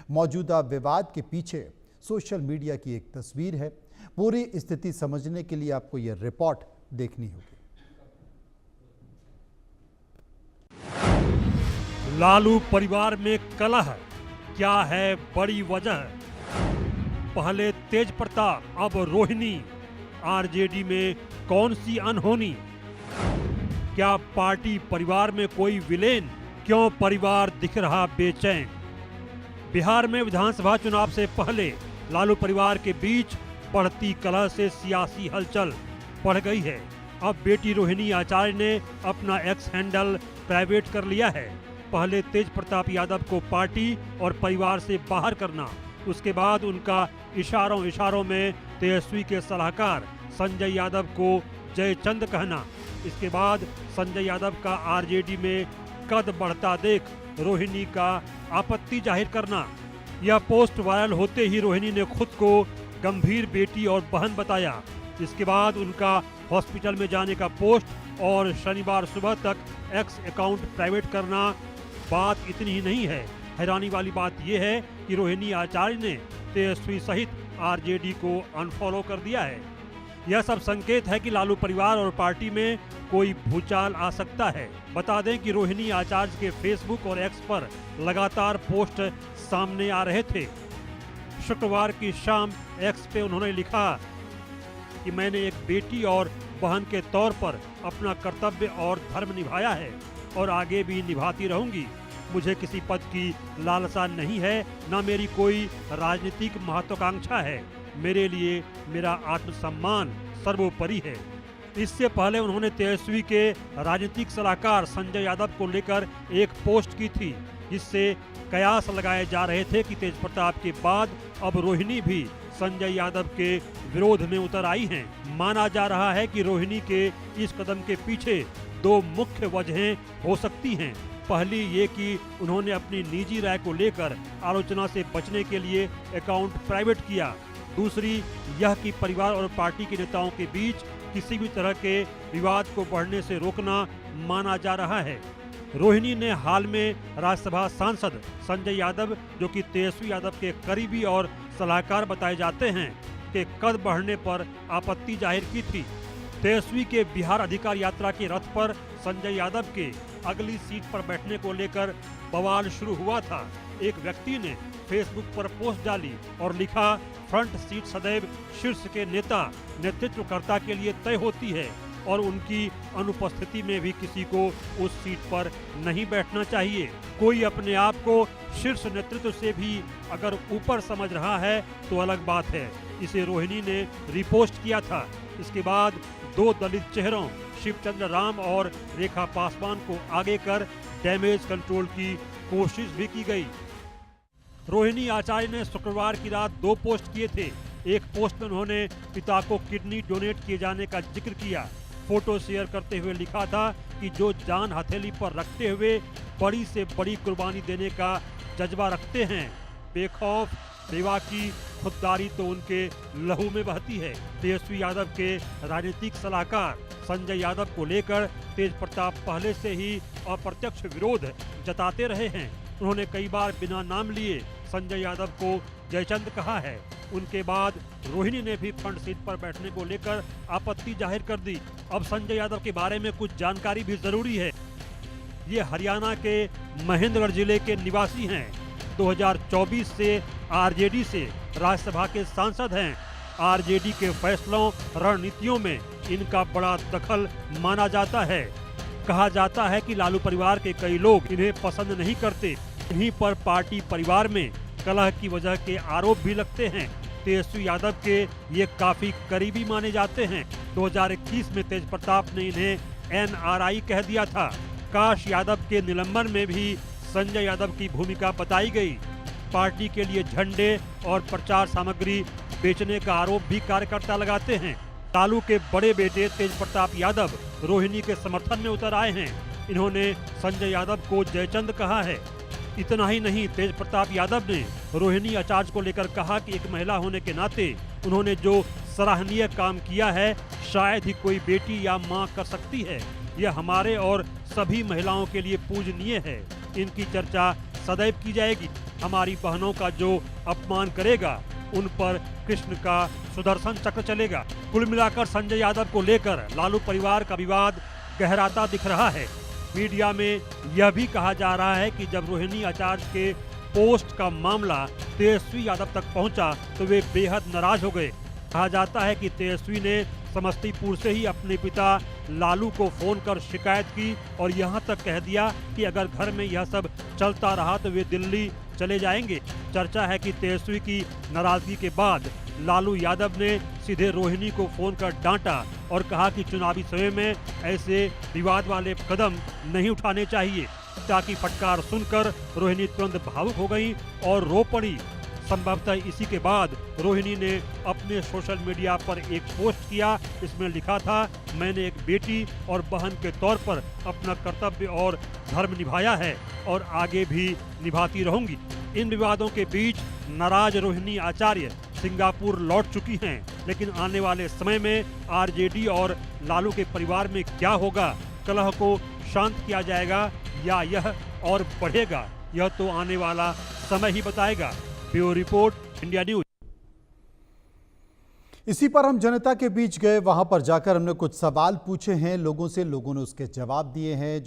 मौजूदा विवाद के पीछे सोशल मीडिया की एक तस्वीर है। पूरी स्थिति समझने के लिए आपको यह रिपोर्ट देखनी होगी। लालू परिवार में कलह, क्या है बड़ी वजह? पहले तेज प्रताप, अब रोहिणी। आरजेडी में कौन सी अनहोनी? क्या पार्टी परिवार में कोई विलेन? क्यों परिवार दिख रहा बेचैन? बिहार में विधानसभा चुनाव से पहले लालू परिवार के बीच बढ़ती कलह से सियासी हलचल बढ़ गई है। अब बेटी रोहिणी आचार्य ने अपना एक्स हैंडल प्राइवेट कर लिया है। पहले तेज प्रताप यादव को पार्टी और परिवार से बाहर करना, उसके बाद उनका इशारों में तेजस्वी के सलाहकार संजय यादव को जयचंद कहना, इसके बाद संजय यादव का आरजेडी में कद बढ़ता देख रोहिणी का आपत्ति जाहिर करना। यह पोस्ट वायरल होते ही रोहिणी ने खुद को गंभीर बेटी और बहन बताया। इसके बाद उनका हॉस्पिटल में जाने का पोस्ट और शनिवार सुबह तक एक्स अकाउंट प्राइवेट करना। बात इतनी ही नहीं है, हैरानी वाली बात यह है कि रोहिणी आचार्य ने तेजस्वी सहित आरजेडी को अनफॉलो कर दिया है। यह सब संकेत है कि लालू परिवार और पार्टी में कोई भूचाल आ सकता है। बता दें कि रोहिणी आचार्य के फेसबुक और एक्स पर लगातार पोस्ट सामने आ रहे थे। शुक्रवार की शाम एक्स पे उन्होंने लिखा कि मैंने एक बेटी और बहन के तौर पर अपना कर्तव्य और धर्म निभाया है और आगे भी निभाती रहूंगी। मुझे किसी पद की लालसा नहीं है, न मेरी कोई राजनीतिक महत्वाकांक्षा है। मेरे लिए मेरा आत्मसम्मान सर्वोपरि है। इससे पहले उन्होंने तेजस्वी के राजनीतिक सलाहकार संजय यादव को लेकर एक पोस्ट की थी, जिससे कयास लगाए जा रहे थे कि तेज प्रताप के बाद अब रोहिणी भी संजय यादव के विरोध में उतर आई हैं। माना जा रहा है कि रोहिणी के इस कदम के पीछे दो मुख्य वजहें हो सकती हैं। पहली ये कि उन्होंने अपनी निजी राय को लेकर आलोचना से बचने के लिए अकाउंट प्राइवेट किया। दूसरी यह कि परिवार और पार्टी के नेताओं के बीच किसी भी तरह के विवाद को बढ़ने से रोकना माना जा रहा है। रोहिणी ने हाल में राज्यसभा सांसद संजय यादव, जो कि तेजस्वी यादव के करीबी और सलाहकार बताए जाते हैं, के कद बढ़ने पर आपत्ति जाहिर की थी। तेजस्वी के बिहार अधिकार यात्रा के रथ पर संजय यादव के अगली सीट पर बैठने को लेकर बवाल शुरू हुआ था। एक व्यक्ति ने फेसबुक पर पोस्ट डाली और लिखा, फ्रंट सीट सदैव शीर्ष के नेता नेतृत्वकर्ता के लिए तय होती है और उनकी अनुपस्थिति में भी किसी को उस सीट पर नहीं बैठना चाहिए। कोई अपने आप को शीर्ष नेतृत्व से भी अगर ऊपर समझ रहा है तो अलग बात है। इसे रोहिणी ने रिपोस्ट किया था। इसके बाद दो दलित चेहरों शिवचंद्र राम और रेखा पासवान को आगे कर डैमेज कंट्रोल की कोशिश भी की गई। रोहिणी आचार्य ने शुक्रवार की रात दो पोस्ट किए थे। एक पोस्ट में उन्होंने पिता को किडनी डोनेट किए जाने का जिक्र किया। फोटो शेयर करते हुए लिखा था कि जो जान हथेली पर रखते हुए बड़ी से बड़ी कुर्बानी देने का जज्बा रखते हैं, बेखौफ सेवा की खुददारी तो उनके लहू में बहती है। तेजस्वी यादव के राजनीतिक सलाहकार संजय यादव को लेकर तेज प्रताप पहले से ही अप्रत्यक्ष विरोध जताते रहे हैं। उन्होंने कई बार बिना नाम लिए संजय यादव को जयचंद कहा है। उनके बाद रोहिणी ने भी फ्रंट सीट पर बैठने को लेकर आपत्ति जाहिर कर दी। अब संजय यादव के बारे में कुछ जानकारी भी जरूरी है। ये हरियाणा के महेंद्रगढ़ जिले के निवासी हैं। 2024 से आरजेडी से राज्यसभा के सांसद हैं। आरजेडी के फैसलों रणनीतियों में इनका बड़ा दखल माना जाता है। कहा जाता है कि लालू परिवार के कई लोग इन्हें पसंद नहीं करते। यहीं पर पार्टी परिवार में कलह की वजह के आरोप भी लगते हैं। तेजस्वी यादव के ये काफी करीबी माने जाते हैं। 2021 में तेज प्रताप ने इन्हें एनआरआई कह दिया था। काश यादव के निलंबन में भी संजय यादव की भूमिका बताई गई। पार्टी के लिए झंडे और प्रचार सामग्री बेचने का आरोप भी कार्यकर्ता लगाते हैं। लालू के बड़े बेटे तेज प्रताप यादव रोहिणी के समर्थन में उतर आए हैं। इन्होंने संजय यादव को जयचंद कहा है। इतना ही नहीं, तेज प्रताप यादव ने रोहिणी आचार्य को लेकर कहा कि एक महिला होने के नाते उन्होंने जो सराहनीय काम किया है शायद ही कोई बेटी या मां कर सकती है। यह हमारे और सभी महिलाओं के लिए पूजनीय है। इनकी चर्चा सदैव की जाएगी। हमारी बहनों का जो अपमान करेगा उन पर कृष्ण का सुदर्शन चक्र चलेगा। कुल मिलाकर संजय यादव को लेकर लालू परिवार का विवाद गहराता दिख रहा है। मीडिया में यह भी कहा जा रहा है कि जब रोहिणी आचार्य के पोस्ट का मामला तेजस्वी यादव तक पहुंचा तो वे बेहद नाराज हो गए। कहा जाता है कि तेजस्वी ने समस्तीपुर से ही अपने पिता लालू को फोन कर शिकायत की और यहां तक कह दिया कि अगर घर में यह सब चलता रहा तो वे दिल्ली चले जाएंगे। चर्चा है कि तेजस्वी की नाराजगी के बाद लालू यादव ने सीधे रोहिणी को फोन कर डांटा और कहा कि चुनावी समय में ऐसे विवाद वाले कदम नहीं उठाने चाहिए। ताकि फटकार सुनकर रोहिणी तुरंत भावुक हो गई और रो पड़ी। संभवतः इसी के बाद रोहिणी ने अपने सोशल मीडिया पर एक पोस्ट किया। इसमें लिखा था, मैंने एक बेटी और बहन के तौर पर अपना कर्तव्य और धर्म निभाया है और आगे भी निभाती रहूंगी। इन विवादों के बीच नाराज रोहिणी आचार्य सिंगापुर लौट चुकी हैं, लेकिन आने वाले समय में आरजेडी और लालू के परिवार में क्या होगा? कलह को शांत किया जाएगा या यह और बढ़ेगा? यह तो आने वाला समय ही बताएगा। Bureau report, India news. इसी पर हम जनता के बीच गए, वहां पर जाकर हमने कुछ सवाल पूछे हैं लोगों से, लोगों ने उसके जवाब दिए हैं। जो